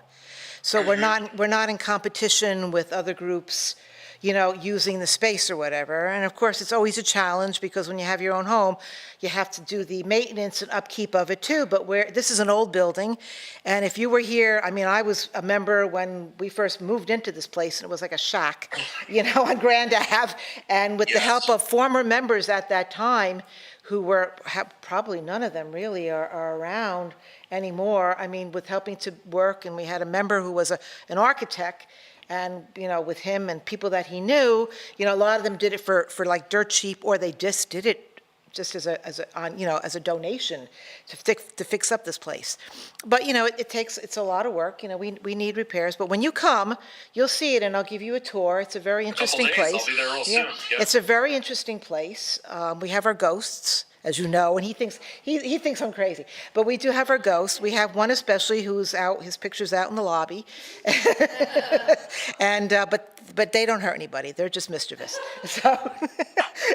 So we're not in competition with other groups, using the space or whatever. And of course, it's always a challenge, because when you have your own home, you have to do the maintenance and upkeep of it too. But this is an old building, and if you were here, I was a member when we first moved into this place, and it was like a shack, on Grand Ave. And with the help of former members at that time, who probably none of them really are around anymore. With helping to work, and we had a member who was an architect, and, with him and people that he knew, a lot of them did it for like dirt cheap, or they just did it just as a donation to fix up this place. But, it's a lot of work, we need repairs. But when you come, you'll see it, and I'll give you a tour. It's a very interesting place. I'll be there real soon. Yeah. It's a very interesting place. We have our ghosts, as you know, and he thinks I'm crazy. But we do have our ghosts. We have one especially who's out, his picture's out in the lobby. And, but they don't hurt anybody. They're just mischievous. So,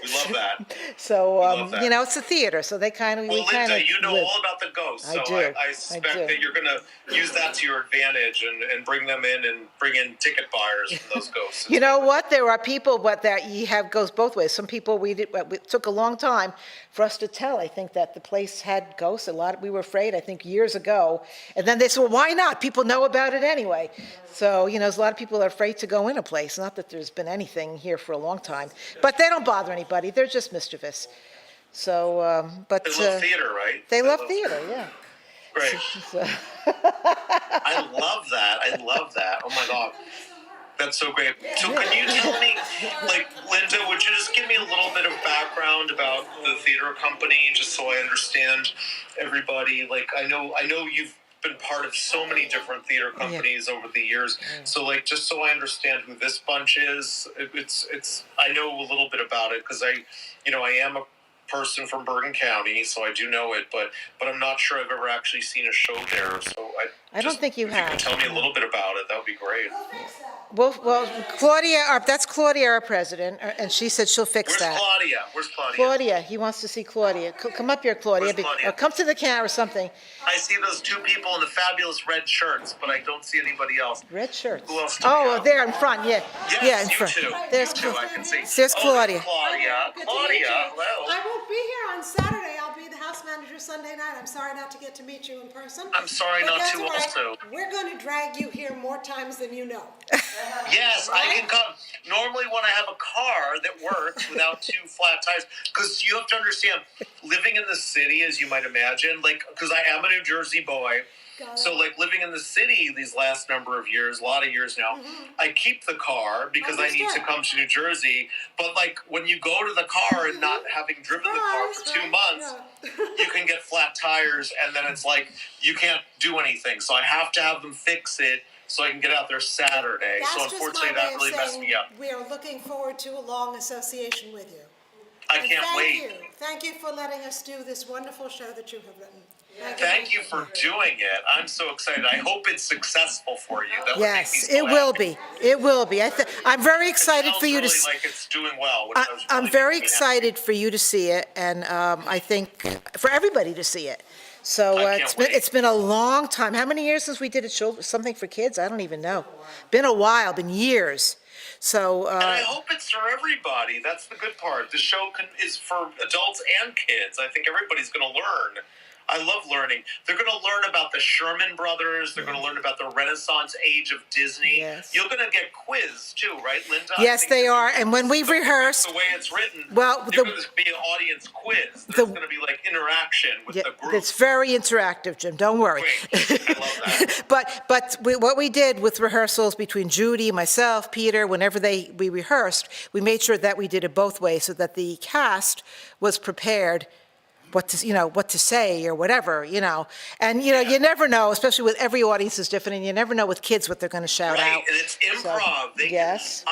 We love that. so, love that. It's a theater, so they kind of, Well, Linda, you know all about the ghosts, I so do. I suspect do. that you're going to use that to your advantage and bring them in and bring in ticket buyers from those ghosts. You know what? There are people, that you have goes both ways. Some people, it took a long time for us to tell, I think, that the place had ghosts. We were afraid, I think, years ago. And then they said, well, why not? People know about it anyway. So, there's a lot of people that are afraid to go in a place. Not that there's been anything here for a long time. But they don't bother anybody. They're just mischievous. So, but... They love theater, right? They love theater, yeah. Great. So, I love that. I love that. Oh, my God. That's so great. So can you tell me, like, Linda, would you just give me a little bit of background about the theater company, just so I understand everybody? Like, I know you've been part of so many different theater companies over the years. So, like, just so I understand who this bunch is, I know a little bit about it, because I am a person from Bergen County, so I do know it, but I'm not sure I've ever actually seen a show there. So I don't think you if have. You can tell me a little bit about it. That would be great. well, Claudia, that's Claudia, our president, and she said she'll fix Where's that. Claudia? Where's Claudia? Claudia, he wants to see Claudia. Come up here, Claudia. Where's Claudia? Or come to the camera or something. I see those two people in the fabulous red shirts, but I don't see anybody else. Red shirts. Who else do we have? There in front, yeah. Yes, Yeah, in you front. two. There's You two, I can see. There's Claudia. Claudia. Good to meet Claudia, you. hello. I won't be here on Saturday. I'll be the house manager Sunday night. I'm sorry not to get to meet you in person. I'm sorry But not that's to all right. also. We're going to drag you here more times than you know. Yes, I can come. Normally when I have a car that works without two flat tires, because you have to understand, living in the city, as you might imagine, like, because I am a New Jersey boy, so like living in the city these last number of years, a lot of years now, I keep the car because I need to come to New Jersey, but like when you go to the car and not having driven the car for 2 months, you can get flat tires, and then it's like you can't do anything, so I have to have them fix it so I can get out there Saturday. So That's just unfortunately, my that way of really messed saying me up. we are looking forward to a long association with you. I And can't wait. Thank you. Thank you for letting us do this wonderful show that you have written. Thank you for doing it. I'm so excited. I hope it's successful for you. That would make me Yes, so it will happy. be. It will be. I'm very excited for Sounds you to. really like it's doing well, which was I'm really very making me excited for you to see it, and I think for everybody to see it. So I can't wait. it's been a long time. How many years since we did something for kids? I don't even know. Been a while, been years. So, And I hope it's for everybody. That's the good part. The show is for adults and kids. I think everybody's going to learn. I love learning. They're going to learn about the Sherman Brothers. They're going to learn about the Renaissance age of Disney. Yes. You're going to get quizzed too, right, Linda? I yes, think they that are. And when we've rehearsed, the way it's written, well, you're going to be an audience quiz. There's going to be like interaction with yeah, the group. it's very interactive, Jim. Don't worry. Great. I love that. But what we did with rehearsals between Judy, myself, Peter, whenever we rehearsed, we made sure that we did it both ways so that the cast was prepared what to say or whatever, And, you never know, especially with every audience is different, and you never know with kids what they're going to shout Right, out. and it's improv. Yes.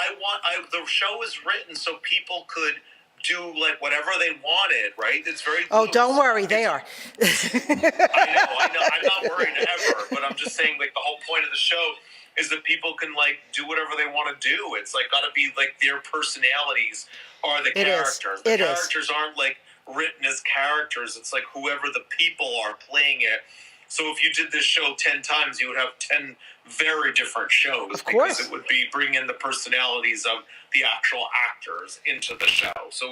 The show is written so people could do like whatever they wanted, right? It's very Oh, loose. don't worry, they are. I know. I'm not worried ever, but I'm just saying, like, the whole point of the show is that people can, like, do whatever they want to do. It's, like, got to be, like, their personalities are the It is. characters. The It is. characters aren't, like, written as characters. It's, like, whoever the people are playing it. So if you did this show 10 times, you would have 10 very different shows. Of course. Because it would be bring in the personalities of the actual actors into the show. So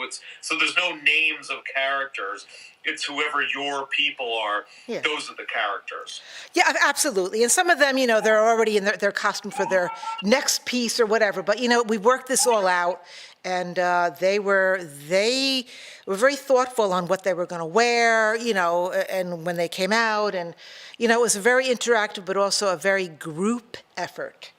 there's no names of characters. It's whoever your people are. Yeah. Those are the characters. Yeah, absolutely. And some of them, they're already in their costume for their next piece or whatever. But, we worked this all out, and they were very thoughtful on what they were going to wear, and when they came out. And, it was a very interactive, but also a very group effort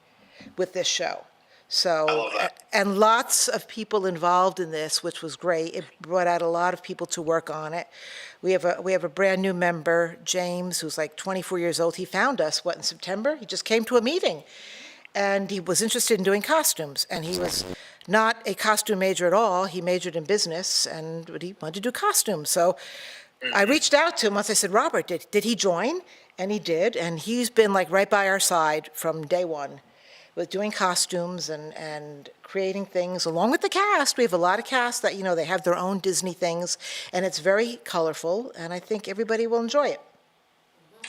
with this show. So, I love that. and lots of people involved in this, which was great. It brought out a lot of people to work on it. We have a brand new member, James, who's like 24 years old. He found us, in September? He just came to a meeting, and he was interested in doing costumes, and he was not a costume major at all. He majored in business, but he wanted to do costumes. So I reached out to him once. I said, Robert, did he join? And he did, and he's been like right by our side from day one with doing costumes and creating things along with the cast. We have a lot of cast that, they have their own Disney things, and it's very colorful, and I think everybody will enjoy it.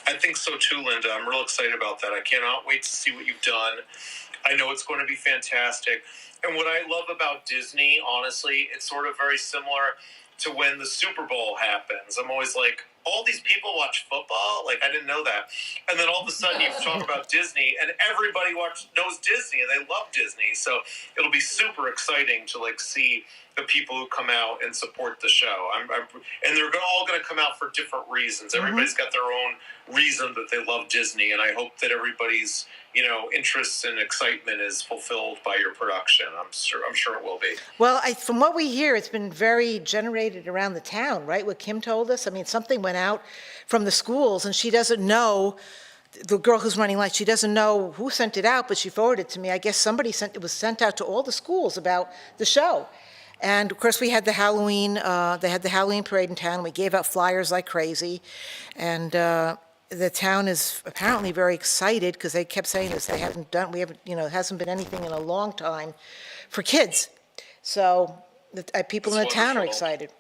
I think so too, Linda. I'm real excited about that. I cannot wait to see what you've done. I know it's going to be fantastic. And what I love about Disney, honestly, it's sort of very similar to when the Super Bowl happens. I'm always like, all these people watch football? Like, I didn't know that. And then all of a sudden you talk about Disney, and everybody knows Disney, and they love Disney. So it'll be super exciting to, like, see the people who come out and support the show. And they're all going to come out for different reasons. Everybody's got their own reason that they love Disney, and I hope that everybody's interest and excitement is fulfilled by your production. I'm sure it will be. Well, from what we hear, it's been very generated around the town, right? What Kim told us. I mean, something went out from the schools, and she doesn't know. The girl who's running lights, she doesn't know who sent it out, but she forwarded it to me. I guess somebody it was sent out to all the schools about the show. And of course, we had the Halloween. They had the Halloween parade in town. We gave out flyers like crazy, and the town is apparently very excited because they kept saying this. It hasn't been anything in a long time for kids. So people in the town are excited.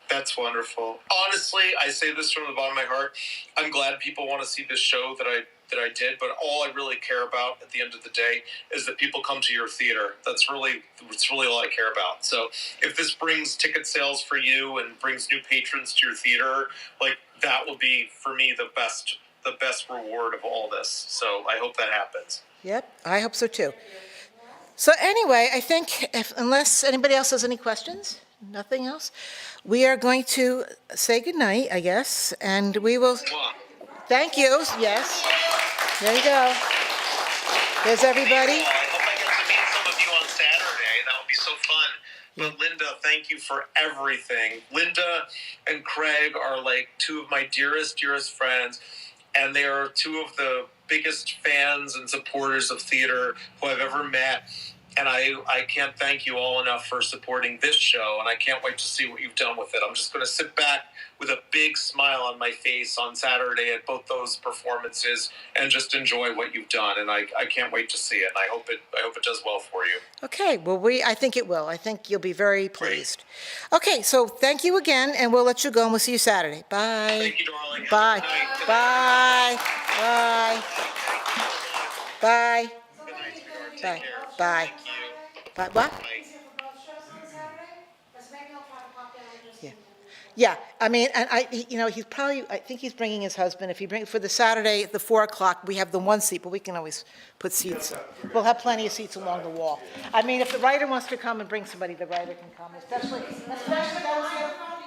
That's wonderful. Honestly, I say this from the bottom of my heart. I'm glad people want to see this show that I did, but all I really care about at the end of the day is that people come to your theater. It's really all I care about. So if this brings ticket sales for you and brings new patrons to your theater, like, that will be, for me, the best reward of all this. So I hope that happens. Yep, I hope so too. So anyway, I think unless anybody else has any questions, nothing else, we are going to say goodnight, I guess, and we will. Thank you. Yes. There you go. There's everybody. I hope I get to meet some of you on Saturday. That would be so fun. But Linda, thank you for everything. Linda and Craig are like two of my dearest friends, and they are two of the biggest fans and supporters of theater who I've ever met. And I can't thank you all enough for supporting this show, and I can't wait to see what you've done with it. I'm just going to sit back with a big smile on my face on Saturday at both those performances and just enjoy what you've done. And I can't wait to see it, and I hope it does well for you. Okay, well, I think it will. I think you'll be very pleased. Okay, so thank you again, and we'll let you go, and we'll see you Saturday. Bye. Thank you, darling. Have a Bye. good night. Good Bye. Bye. Bye. Bye. Bye. Bye. What? Yeah, I mean, and he's probably, I think he's bringing his husband. If he brings, for the Saturday, the 4 o'clock, we have the one seat, but we can always put seats. We'll have plenty of seats along the wall. I mean, if the writer wants to come and bring somebody, the writer can come, especially that was